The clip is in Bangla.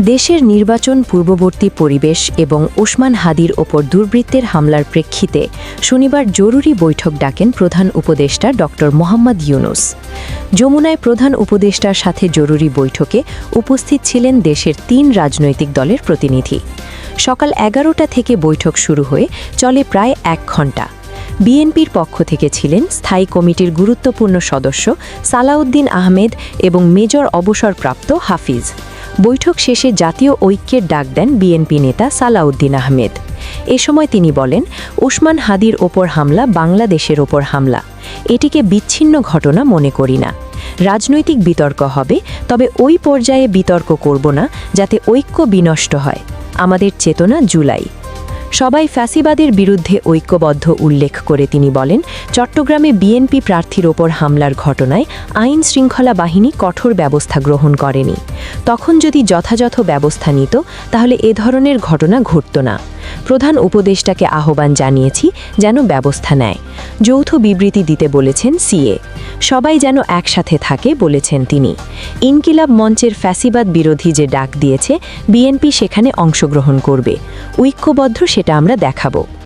দেশের নির্বাচন পূর্ববর্তী পরিবেশ এবং ওসমান হাদির ওপর দুর্বৃত্তের হামলার প্রেক্ষিতে শনিবার জরুরি বৈঠক ডাকেন প্রধান উপদেষ্টা ড মোহাম্মদ ইউনূস। যমুনায় প্রধান উপদেষ্টার সাথে জরুরি বৈঠকে উপস্থিত ছিলেন দেশের ৩ রাজনৈতিক দলের প্রতিনিধি। সকাল ১১টা থেকে বৈঠক শুরু হয়ে চলে প্রায় ১ ঘণ্টা। বিএনপির পক্ষ থেকে ছিলেন স্থায়ী কমিটির গুরুত্বপূর্ণ সদস্য সালাউদ্দিন আহমেদ এবং মেজর অবসরপ্রাপ্ত হাফিজ। বৈঠক শেষে জাতীয় ঐক্যের ডাক দেন বিএনপি নেতা সালাউদ্দিন আহমেদ। এ সময় তিনি বলেন, ওসমান হাদির ওপর হামলা বাংলাদেশের ওপর হামলা। এটিকে বিচ্ছিন্ন ঘটনা মনে করি না। রাজনৈতিক বিতর্ক হবে, তবে ওই পর্যায়ে বিতর্ক করব না যাতে ঐক্য বিনষ্ট হয়। আমাদের চেতনা জুলাই। সবাই ফ্যাসিবাদের বিরুদ্ধে ঐক্যবদ্ধ উল্লেখ করে তিনি বলেন, চট্টগ্রামে বিএনপি প্রার্থীর ওপর হামলার ঘটনায় আইন শৃঙ্খলা বাহিনী কঠোর ব্যবস্থা গ্রহণ করেনি। তখন যদি যথাযথ ব্যবস্থা নিত তাহলে এ ধরনের ঘটনা ঘটত না। প্রধান উপদেষ্টাকে আহ্বান জানিয়েছি যেন ব্যবস্থা নেয়। যৌথ বিবৃতি দিতে বলেছেন সিএ। সবাই যেন একসাথে থাকে বলেছেন তিনি। ইনকিলাব মঞ্চের ফ্যাসিবাদ বিরোধী যে ডাক দিয়েছে বিএনপি সেখানে অংশগ্রহণ করবে। ঐক্যবদ্ধ সেটা আমরা দেখাবো।